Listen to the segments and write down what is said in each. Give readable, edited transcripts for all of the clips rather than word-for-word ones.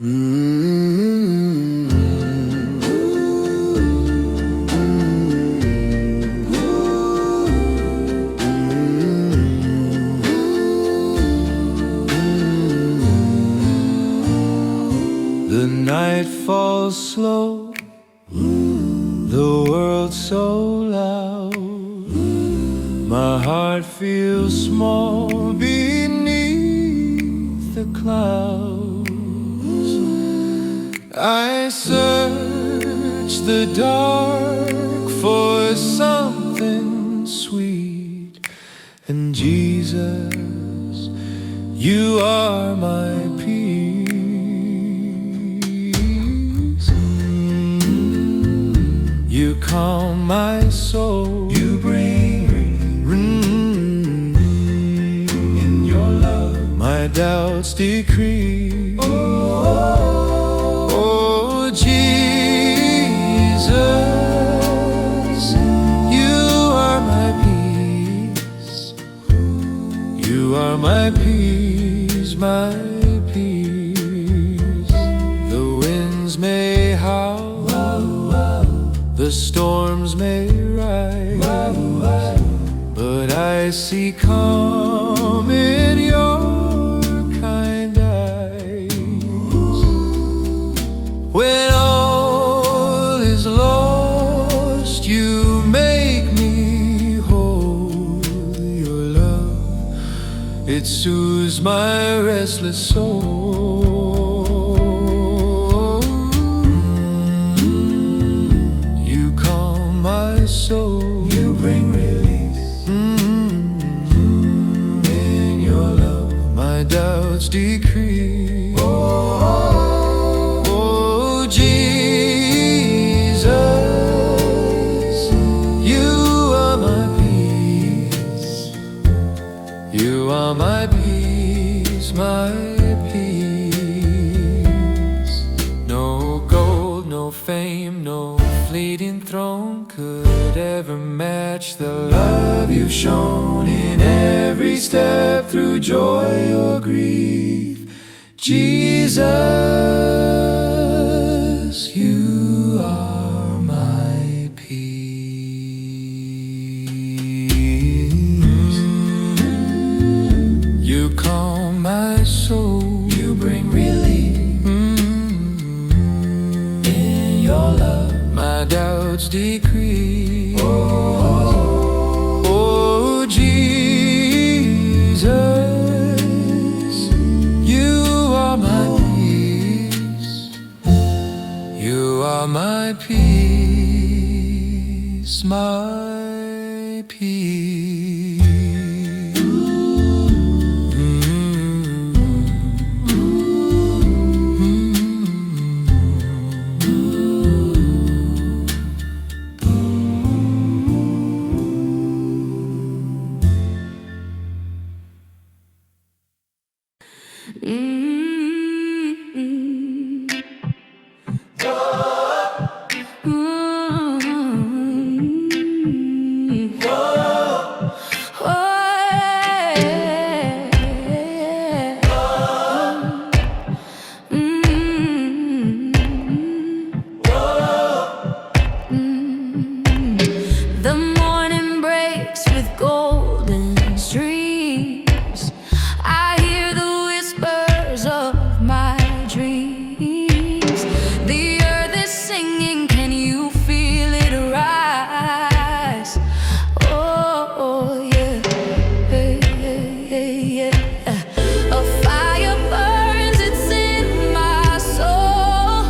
The night falls slow, the world so loud. My heart feels small beneath the clouds. I search the dark for something sweet, and Jesus, you are my peace. You calm my soul, you bring in your love my doubts decrease. Oh, Jesus, you are my peace. You are my peace, my peace. The winds may howl, the storms may rise, but I see calm in your kind eyes. When all is lost, you make me whole. Your love, it soothes my restless soul. So you bring release in your love, my doubts decrease. Oh, Jesus, you are my peace. You are my peace, my peace. No gold, no fame, no fleeting throne could ever match the love you've shown in every step through joy or grief. Jesus, you are my peace. You calm my soul, you bring relief in your love. My doubts decrease. Oh, Jesus, you are my peace. You are my peace, my peace. The morning breaks with golden streams. I hear the whispers of my dreams. The earth is singing, can you feel it rise? Oh, yeah, hey, hey, yeah. A fire burns, it's in my soul.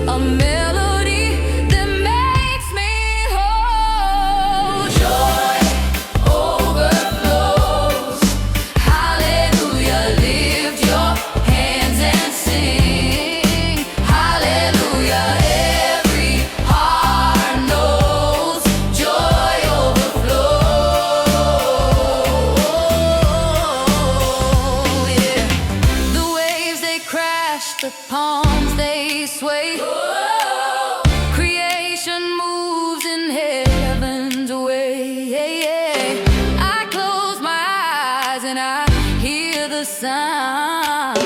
A melody that makes me whole. Joy overflows. Hallelujah, lift your hands and sing. Hallelujah, every heart knows. Joy overflows. Yeah. The waves they crash, the palms they sway. Creation moves in heaven's way. I close my eyes and I hear the sound.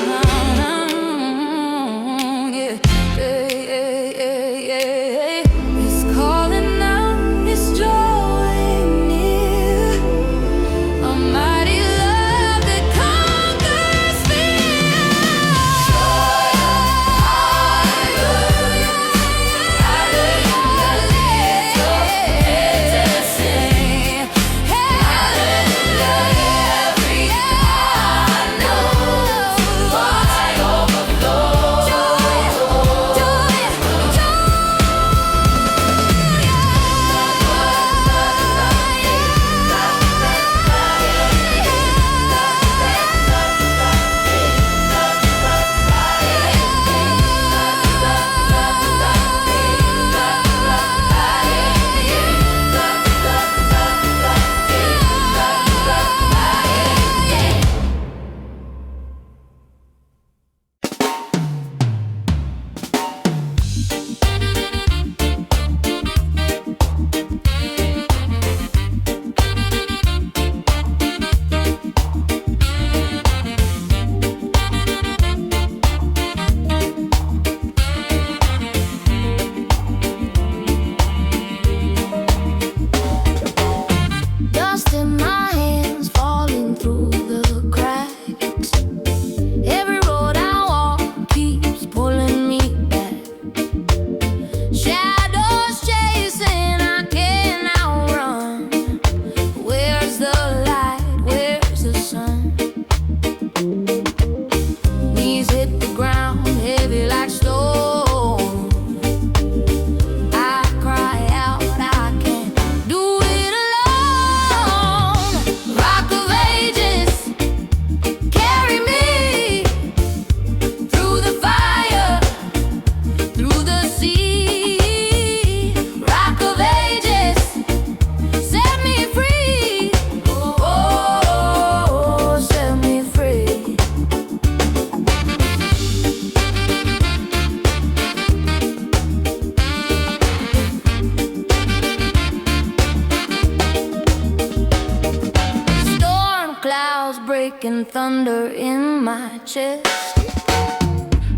breaking thunder in my chest.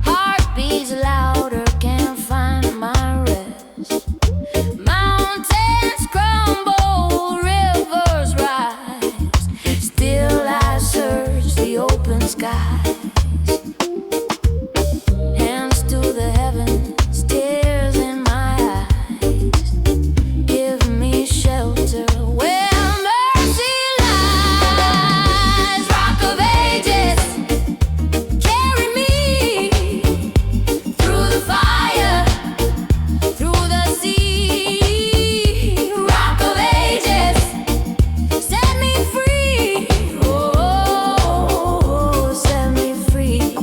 Heart beats louder, can't find my rest. Mountains crumble, rivers rise. Still I search the open skies. Hands to the heavens, tears in my eyes. Give me shelter where mercy lies. Rock of ages, carry me through the fire, through the sea. Rock of ages, set me free. Oh, set me free.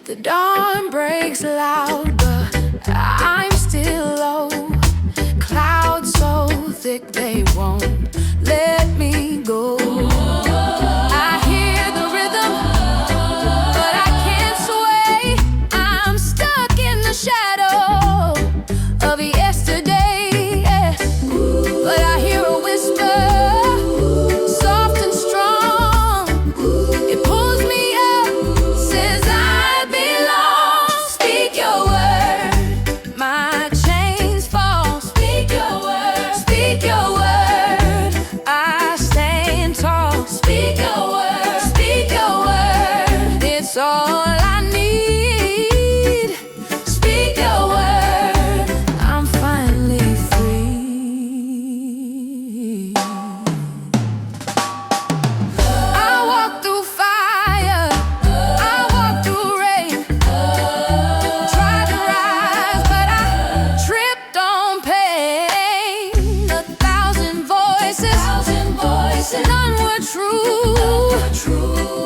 The dawn breaks loud, but I'm still low. Clouds so thick they won't let me go. I hear the rhythm, but I can't sway. I'm stuck in the shadow of yesterday, yeah. But I hear a whisper, soft and strong. It pulls me up, says I belong. Speak your word, my chains fall. Speak your word, speak your word. I stand tall. Speak your word, speak your word. It's all I need. Speak your word, I'm finally free. I walk through fire, I walk through rain. Tried to rise, but I tripped on pain. A thousand voices, none were true.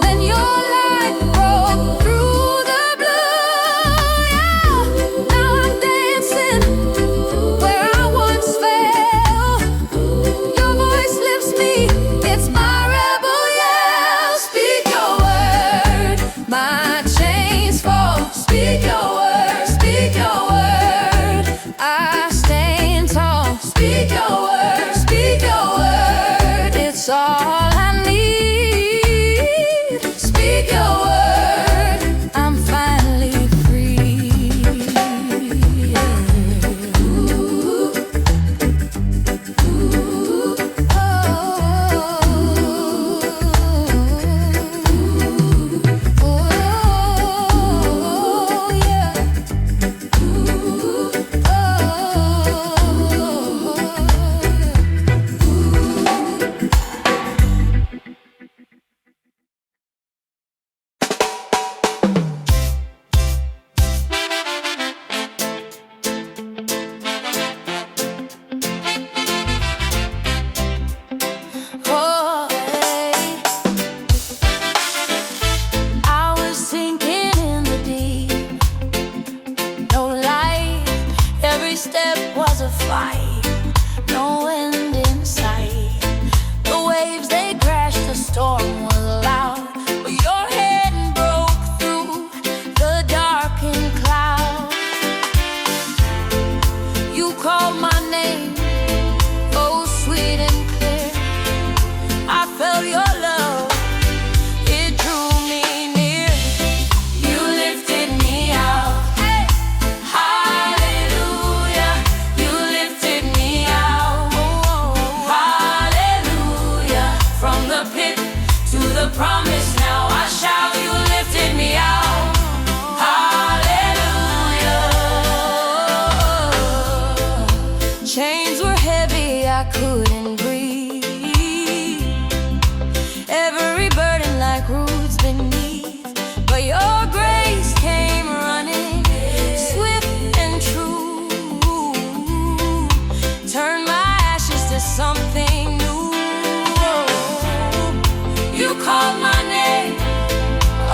Then your light broke through the blue. Yeah. Now I'm dancing where I once fell. Your voice lifts me, it's my rebel yell. Speak your word, my chains fall. Speak your word, speak your word. I stand tall. Speak your word, speak your word. It's all I need. Speak your word, I'm finally free. Ooh. Ooh. Oh, yeah. Oh, hey. I was sinking in the deep, no light. Every step was a fight, no end in sight. The waves they crashed, the storm was loud, but your hand broke through the dark and called my name, oh sweet and clear. I felt your love, it drew me near. You lifted me out, hey. Hallelujah. You lifted me out, oh. Hallelujah. From the pit to the promise, now I shout, you lifted me out. Chains were heavy, I couldn't breathe. Every burden like roots beneath. But your grace came running, swift and true. Turned my ashes to something new. You called my name,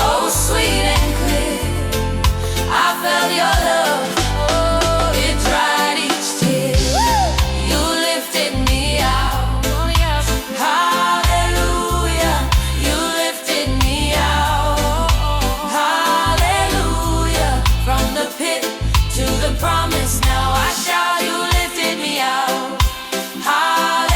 oh sweet and clear. I felt your love, oh, it dried each tear. You lifted me out, hallelujah. You lifted me out, hallelujah. From the pit to the promise, now I shout, you lifted me out, hallelujah.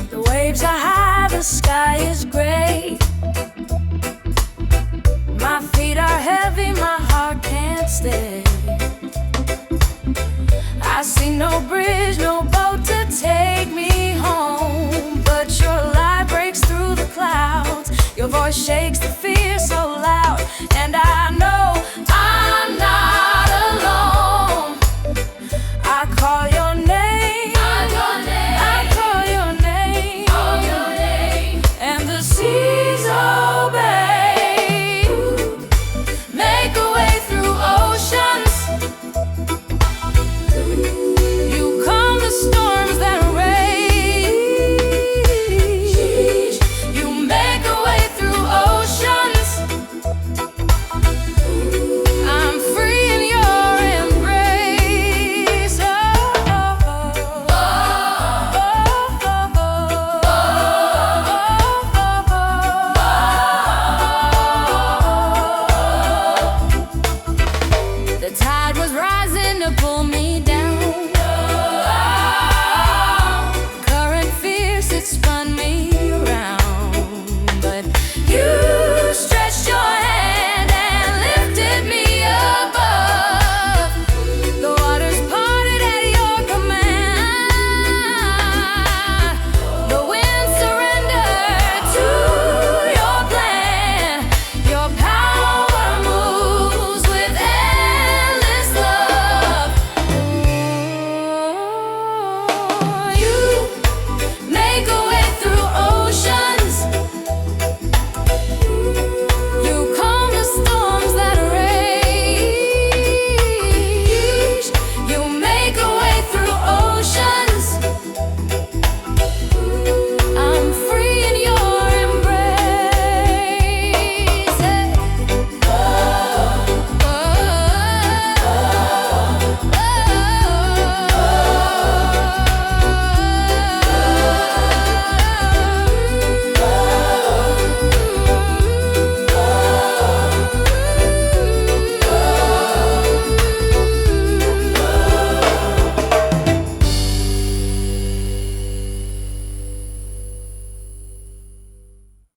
The waves are high, the sky is gray. My feet are heavy, my heart can't stay. I see no bridge, no boat to take me home. But your light breaks through the clouds. Your voice shakes the fear so loud, and I